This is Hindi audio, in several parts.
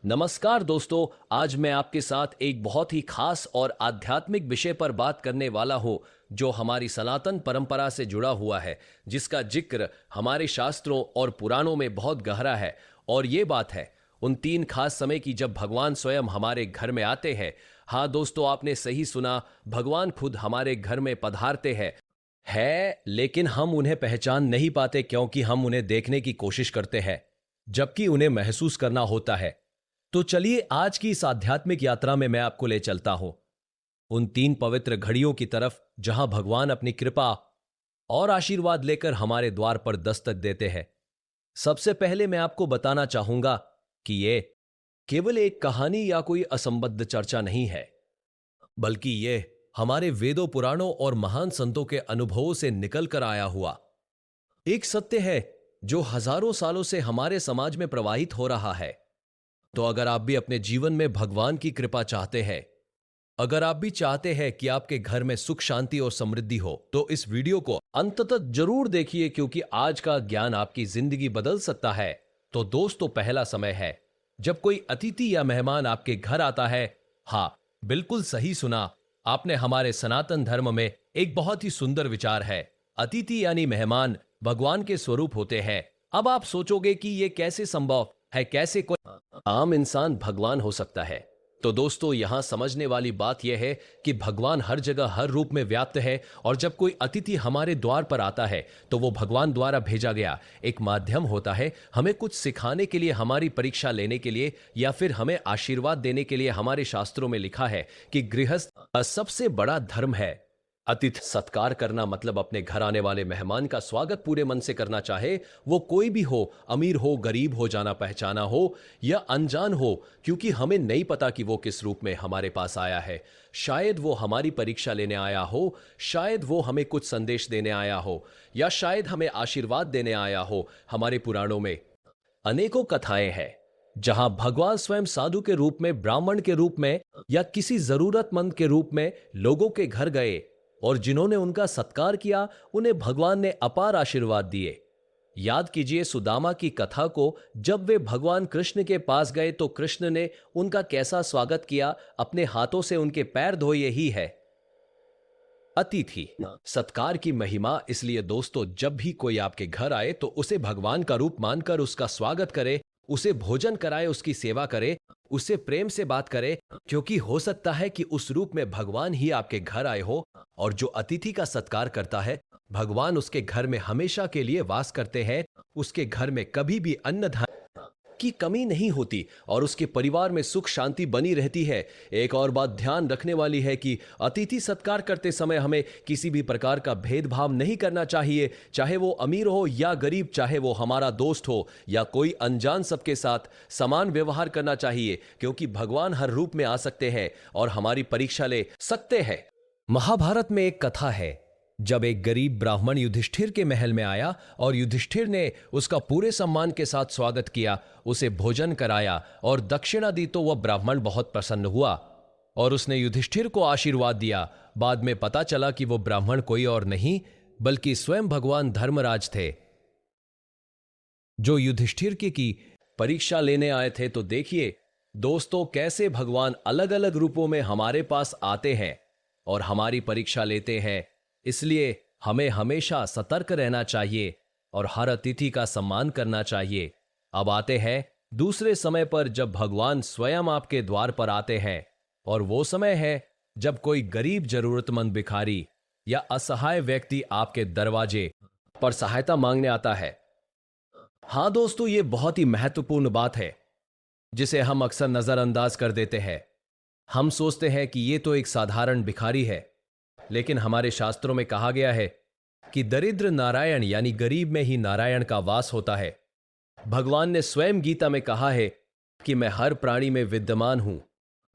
नमस्कार दोस्तों। आज मैं आपके साथ एक बहुत ही खास और आध्यात्मिक विषय पर बात करने वाला हूं जो हमारी सनातन परंपरा से जुड़ा हुआ है, जिसका जिक्र हमारे शास्त्रों और पुराणों में बहुत गहरा है। और ये बात है उन तीन खास समय की जब भगवान स्वयं हमारे घर में आते हैं। हाँ दोस्तों, आपने सही सुना, भगवान खुद हमारे घर में पधारते हैं लेकिन हम उन्हें पहचान नहीं पाते क्योंकि हम उन्हें देखने की कोशिश करते हैं जबकि उन्हें महसूस करना होता है। तो चलिए आज की इस आध्यात्मिक यात्रा में मैं आपको ले चलता हूं उन तीन पवित्र घड़ियों की तरफ जहां भगवान अपनी कृपा और आशीर्वाद लेकर हमारे द्वार पर दस्तक देते हैं। सबसे पहले मैं आपको बताना चाहूंगा कि ये केवल एक कहानी या कोई असंबद्ध चर्चा नहीं है, बल्कि ये हमारे वेदों, पुराणों और महान संतों के अनुभवों से निकल कर आया हुआ एक सत्य है जो हजारों सालों से हमारे समाज में प्रवाहित हो रहा है। तो अगर आप भी अपने जीवन में भगवान की कृपा चाहते हैं, अगर आप भी चाहते हैं कि आपके घर में सुख, शांति और समृद्धि हो, तो इस वीडियो को अंत तक जरूर देखिए क्योंकि आज का ज्ञान आपकी जिंदगी बदल सकता है। तो दोस्तों, पहला समय है जब कोई अतिथि या मेहमान आपके घर आता है। हाँ, बिल्कुल सही सुना आपने। हमारे सनातन धर्म में एक बहुत ही सुंदर विचार है। अतिथि यानी मेहमान भगवान के स्वरूप होते हैं। अब आप सोचोगे कि यह कैसे संभव है, कैसे कोई आम इंसान भगवान हो सकता है। तो दोस्तों, यहां समझने वाली बात यह है कि भगवान हर जगह, हर रूप में व्याप्त है। और जब कोई अतिथि हमारे द्वार पर आता है तो वो भगवान द्वारा भेजा गया एक माध्यम होता है, हमें कुछ सिखाने के लिए, हमारी परीक्षा लेने के लिए, या फिर हमें आशीर्वाद देने के लिए। हमारे शास्त्रों में लिखा है कि गृहस्थ का सबसे बड़ा धर्म है अतिथि सत्कार करना। मतलब अपने घर आने वाले मेहमान का स्वागत पूरे मन से करना, चाहे वो कोई भी हो, अमीर हो, गरीब हो, जाना पहचाना हो या अनजान हो, क्योंकि हमें नहीं पता कि वो किस रूप में हमारे पास आया है। शायद वो हमारी परीक्षा लेने आया हो, शायद वो हमें कुछ संदेश देने आया हो, या शायद हमें आशीर्वाद देने आया हो। हमारे पुराणों में अनेकों कथाएं हैं जहां भगवान स्वयं साधु के रूप में, ब्राह्मण के रूप में या किसी जरूरतमंद के रूप में लोगों के घर गए, और जिन्होंने उनका सत्कार किया उन्हें भगवान ने अपार आशीर्वाद दिए। याद कीजिए सुदामा की कथा को। जब वे भगवान कृष्ण के पास गए तो कृष्ण ने उनका कैसा स्वागत किया, अपने हाथों से उनके पैर धोए ही है। अतिथि सत्कार की महिमा। इसलिए दोस्तों, जब भी कोई आपके घर आए तो उसे भगवान का रूप मानकर उसका स्वागत करे, उसे भोजन कराए, उसकी सेवा करे, उससे प्रेम से बात करे, क्योंकि हो सकता है कि उस रूप में भगवान ही आपके घर आए हो। और जो अतिथि का सत्कार करता है, भगवान उसके घर में हमेशा के लिए वास करते हैं। उसके घर में कभी भी अन्न धन की कमी नहीं होती और उसके परिवार में सुख शांति बनी रहती है। एक और बात ध्यान रखने वाली है कि अतिथि सत्कार करते समय हमें किसी भी प्रकार का भेदभाव नहीं करना चाहिए, चाहे वो अमीर हो या गरीब, चाहे वो हमारा दोस्त हो या कोई अनजान, सबके साथ समान व्यवहार करना चाहिए, क्योंकि भगवान हर रूप में आ सकते हैं और हमारी परीक्षा ले सकते हैं। महाभारत में एक कथा है जब एक गरीब ब्राह्मण युधिष्ठिर के महल में आया और युधिष्ठिर ने उसका पूरे सम्मान के साथ स्वागत किया, उसे भोजन कराया और दक्षिणा दी, तो वह ब्राह्मण बहुत प्रसन्न हुआ और उसने युधिष्ठिर को आशीर्वाद दिया। बाद में पता चला कि वो ब्राह्मण कोई और नहीं बल्कि स्वयं भगवान धर्मराज थे, जो युधिष्ठिर की परीक्षा लेने आए थे। तो देखिए दोस्तों, कैसे भगवान अलग अलग रूपों में हमारे पास आते हैं और हमारी परीक्षा लेते हैं। इसलिए हमें हमेशा सतर्क रहना चाहिए और हर अतिथि का सम्मान करना चाहिए। अब आते हैं दूसरे समय पर जब भगवान स्वयं आपके द्वार पर आते हैं, और वो समय है जब कोई गरीब, जरूरतमंद, भिखारी या असहाय व्यक्ति आपके दरवाजे पर सहायता मांगने आता है। हाँ दोस्तों, ये बहुत ही महत्वपूर्ण बात है जिसे हम अक्सर नजरअंदाज कर देते हैं। हम सोचते हैं कि ये तो एक साधारण भिखारी है, लेकिन हमारे शास्त्रों में कहा गया है कि दरिद्र नारायण यानी गरीब में ही नारायण का वास होता है। भगवान ने स्वयं गीता में कहा है कि मैं हर प्राणी में विद्यमान हूं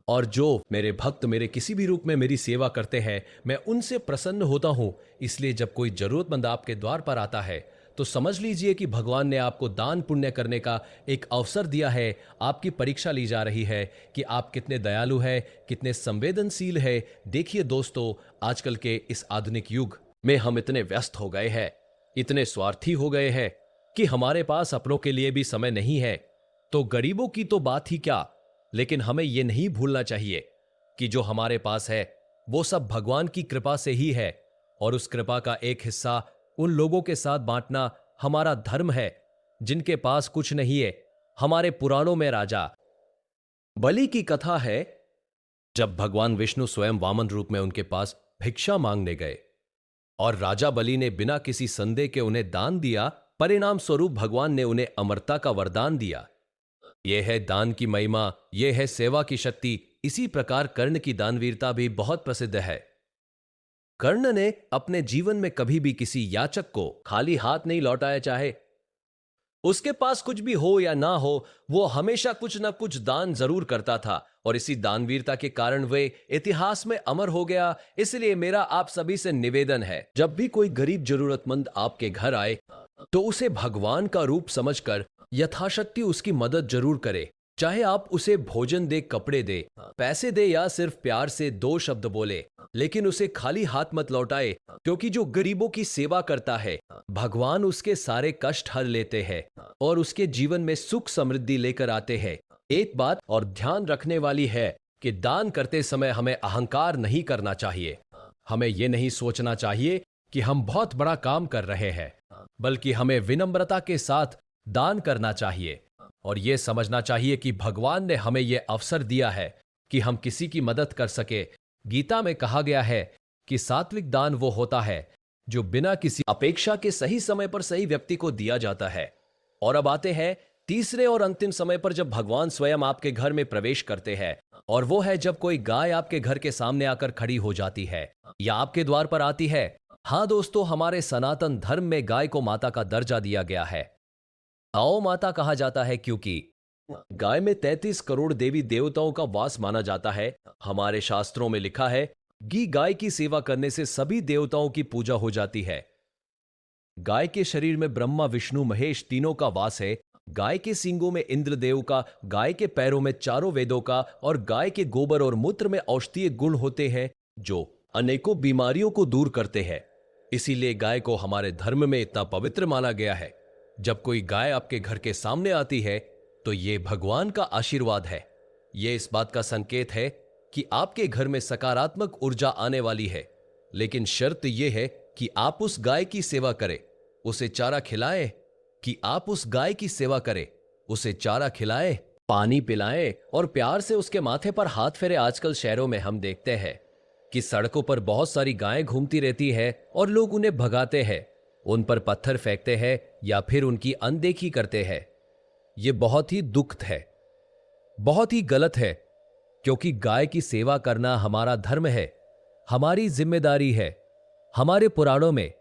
और जो मेरे भक्त मेरे किसी भी रूप में मेरी सेवा करते हैं, मैं उनसे प्रसन्न होता हूं। इसलिए जब कोई जरूरतमंद आपके द्वार पर आता है तो समझ लीजिए कि भगवान ने आपको दान पुण्य करने का एक अवसर दिया है। आपकी परीक्षा ली जा रही है कि आप कितने दयालु हैं, कितने संवेदनशील है। देखिए दोस्तों, आजकल के इस आधुनिक युग में हम इतने व्यस्त हो गए हैं, इतने स्वार्थी हो गए हैं कि हमारे पास अपनों के लिए भी समय नहीं है। तो गरीबों की तो बात ही क्या, लेकिन हमें यह नहीं भूलना चाहिए कि जो हमारे पास है वो सब भगवान की कृपा से ही है, और उस कृपा का एक हिस्सा उन लोगों के साथ बांटना हमारा धर्म है जिनके पास कुछ नहीं है। हमारे पुराणों में राजा बलि की कथा है, जब भगवान विष्णु स्वयं वामन रूप में उनके पास भिक्षा मांगने गए और राजा बलि ने बिना किसी संदेह के उन्हें दान दिया। परिणाम स्वरूप भगवान ने उन्हें अमरता का वरदान दिया। यह है दान की महिमा, यह है सेवा की शक्ति। इसी प्रकार कर्ण की दानवीरता भी बहुत प्रसिद्ध है। कर्ण ने अपने जीवन में कभी भी किसी याचक को खाली हाथ नहीं लौटाया। चाहे उसके पास कुछ भी हो या ना हो, वो हमेशा कुछ ना कुछ दान जरूर करता था, और इसी दानवीरता के कारण वे इतिहास में अमर हो गया। इसलिए मेरा आप सभी से निवेदन है, जब भी कोई गरीब जरूरतमंद आपके घर आए तो उसे भगवान का रूप समझकर यथाशक्ति उसकी मदद जरूर करे। चाहे आप उसे भोजन दे, कपड़े दे, पैसे दे या सिर्फ प्यार से दो शब्द बोले, लेकिन उसे खाली हाथ मत लौटाए, क्योंकि जो गरीबों की सेवा करता है भगवान उसके सारे कष्ट हर लेते हैं और उसके जीवन में सुख समृद्धि लेकर आते हैं। एक बात और ध्यान रखने वाली है कि दान करते समय हमें अहंकार नहीं करना चाहिए। हमें यह नहीं सोचना चाहिए कि हम बहुत बड़ा काम कर रहे हैं, बल्कि हमें विनम्रता के साथ दान करना चाहिए और यह समझना चाहिए कि भगवान ने हमें यह अवसर दिया है कि हम किसी की मदद कर सके। गीता में कहा गया है कि सात्विक दान वो होता है जो बिना किसी अपेक्षा के सही समय पर सही व्यक्ति को दिया जाता है। और अब आते हैं तीसरे और अंतिम समय पर, जब भगवान स्वयं आपके घर में प्रवेश करते हैं, और वो है जब कोई गाय आपके घर के सामने आकर खड़ी हो जाती है या आपके द्वार पर आती है। हाँ दोस्तों, हमारे सनातन धर्म में गाय को माता का दर्जा दिया गया है। आओ माता कहा जाता है क्योंकि गाय में 33 करोड़ देवी देवताओं का वास माना जाता है। हमारे शास्त्रों में लिखा है कि गाय की सेवा करने से सभी देवताओं की पूजा हो जाती है। गाय के शरीर में ब्रह्मा विष्णु महेश तीनों का वास है। गाय के सींगों में इंद्रदेव का, गाय के पैरों में चारों वेदों का, और गाय के गोबर और मूत्र में औषधीय गुण होते हैं जो अनेकों बीमारियों को दूर करते हैं। इसीलिए गाय को हमारे धर्म में इतना पवित्र माना गया है। जब कोई गाय आपके घर के सामने आती है तो यह भगवान का आशीर्वाद है। यह इस बात का संकेत है कि आपके घर में सकारात्मक ऊर्जा आने वाली है। लेकिन शर्त यह है कि आप उस गाय की सेवा करें, उसे चारा खिलाएं, कि आप उस गाय की सेवा करें, उसे चारा खिलाएं, पानी पिलाएं और प्यार से उसके माथे पर हाथ फेरे। आजकल शहरों में हम देखते हैं कि सड़कों पर बहुत सारी गायें घूमती रहती है और लोग उन्हें भगाते हैं, उन पर पत्थर फेंकते हैं या फिर उनकी अनदेखी करते हैं। यह बहुत ही दुखद है, बहुत ही गलत है, क्योंकि गाय की सेवा करना हमारा धर्म है, हमारी जिम्मेदारी है। हमारे पुराणों में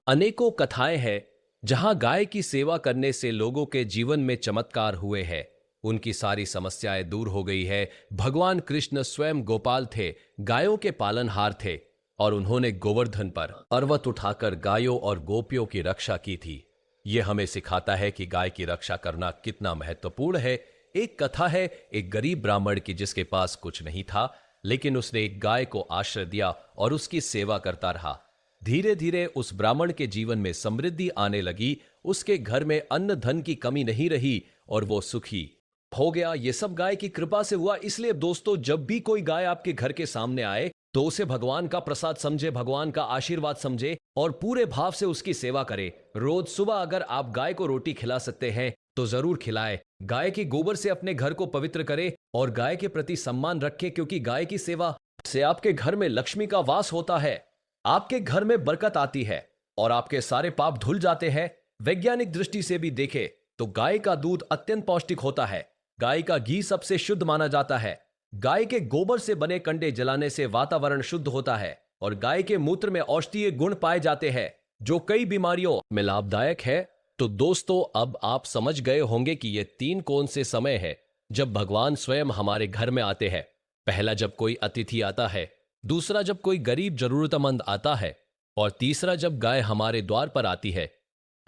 अनेकों कथाएं हैं जहां गाय की सेवा करने से लोगों के जीवन में चमत्कार हुए हैं, उनकी सारी समस्याएं दूर हो गई है। भगवान कृष्ण स्वयं गोपाल थे, गायों के पालनहार थे, और उन्होंने गोवर्धन पर पर्वत उठाकर गायों और गोपियों की रक्षा की थी। यह हमें सिखाता है कि गाय की रक्षा करना कितना महत्वपूर्ण है। एक कथा है एक गरीब ब्राह्मण की जिसके पास कुछ नहीं था, लेकिन उसने एक गाय को आश्रय दिया और उसकी सेवा करता रहा। धीरे धीरे उस ब्राह्मण के जीवन में समृद्धि आने लगी, उसके घर में अन्न धन की कमी नहीं रही और वो सुखी हो गया। ये सब गाय की कृपा से हुआ। इसलिए दोस्तों, जब भी कोई गाय आपके घर के सामने आए तो उसे भगवान का प्रसाद समझे, भगवान का आशीर्वाद समझे और पूरे भाव से उसकी सेवा करे। रोज सुबह अगर आप गाय को रोटी खिला सकते हैं तो जरूर खिलाएं। गाय के गोबर से अपने घर को पवित्र करें और गाय के प्रति सम्मान रखें, क्योंकि गाय की सेवा से आपके घर में लक्ष्मी का वास होता है, आपके घर में बरकत आती है और आपके सारे पाप धुल जाते हैं। वैज्ञानिक दृष्टि से भी देखें तो गाय का दूध अत्यंत पौष्टिक होता है। गाय का घी सबसे शुद्ध माना जाता है। गाय के गोबर से बने कंडे जलाने से वातावरण शुद्ध होता है और गाय के मूत्र में औषधीय गुण पाए जाते हैं जो कई बीमारियों में लाभदायक है। तो दोस्तों, अब आप समझ गए होंगे कि ये 3 कौन से समय है जब भगवान स्वयं हमारे घर में आते हैं। पहला, जब कोई अतिथि आता है, दूसरा, जब कोई गरीब जरूरतमंद आता है, और तीसरा, जब गाय हमारे द्वार पर आती है।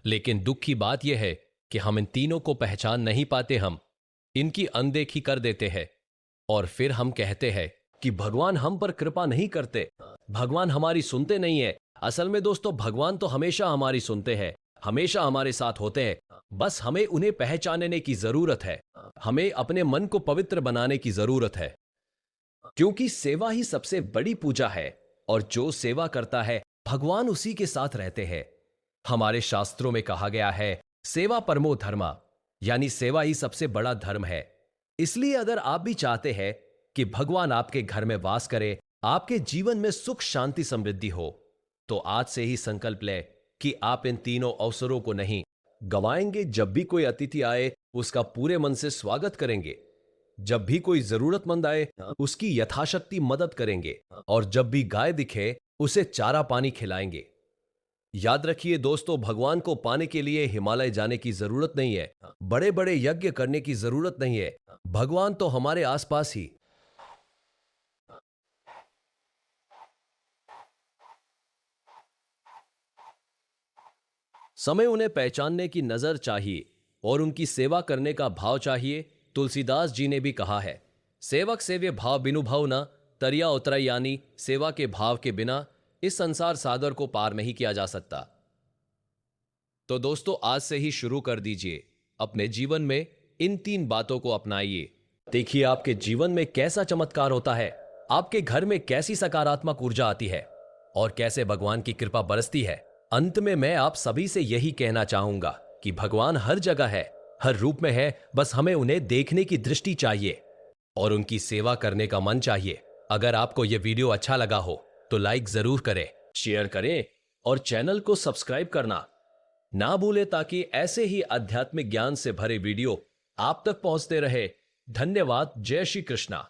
लेकिन दुख की बात यह है कि हम इन तीनों को पहचान नहीं पाते। हम इनकी अनदेखी कर देते हैं और फिर हम कहते हैं कि भगवान हम पर कृपा नहीं करते, भगवान हमारी सुनते नहीं है। असल में दोस्तों, भगवान तो हमेशा हमारी सुनते हैं, हमेशा हमारे साथ होते हैं, बस हमें उन्हें पहचानने की जरूरत है। हमें अपने मन को पवित्र बनाने की जरूरत है, क्योंकि सेवा ही सबसे बड़ी पूजा है और जो सेवा करता है भगवान उसी के साथ रहते हैं। हमारे शास्त्रों में कहा गया है सेवा परमो धर्मा, यानी सेवा ही सबसे बड़ा धर्म है। इसलिए अगर आप भी चाहते हैं कि भगवान आपके घर में वास करे, आपके जीवन में सुख शांति समृद्धि हो, तो आज से ही संकल्प ले कि आप इन तीनों अवसरों को नहीं गंवाएंगे। जब भी कोई अतिथि आए उसका पूरे मन से स्वागत करेंगे, जब भी कोई जरूरतमंद आए उसकी यथाशक्ति मदद करेंगे, और जब भी गाय दिखे उसे चारा पानी खिलाएंगे। याद रखिए दोस्तों, भगवान को पाने के लिए हिमालय जाने की जरूरत नहीं है, बड़े बड़े यज्ञ करने की जरूरत नहीं है। भगवान तो हमारे आसपास ही। समय उन्हें पहचानने की नजर चाहिए और उनकी सेवा करने का भाव चाहिए। तुलसीदास जी ने भी कहा है, सेवक सेव्य भाव बिनु भव न तरिया उतरई, यानी सेवा के भाव के बिना इस संसार सागर को पार नहीं किया जा सकता। तो दोस्तों, आज से ही शुरू कर दीजिए, अपने जीवन में इन 3 बातों को अपनाइए। देखिए आपके जीवन में कैसा चमत्कार होता है, आपके घर में कैसी सकारात्मक ऊर्जा आती है और कैसे भगवान की कृपा बरसती है। अंत में मैं आप सभी से यही कहना चाहूंगा कि भगवान हर जगह है, हर रूप में है, बस हमें उन्हें देखने की दृष्टि चाहिए और उनकी सेवा करने का मन चाहिए। अगर आपको यह वीडियो अच्छा लगा हो तो लाइक जरूर करें, शेयर करें और चैनल को सब्सक्राइब करना ना भूलें, ताकि ऐसे ही आध्यात्मिक ज्ञान से भरे वीडियो आप तक पहुंचते रहे। धन्यवाद। जय श्री कृष्णा।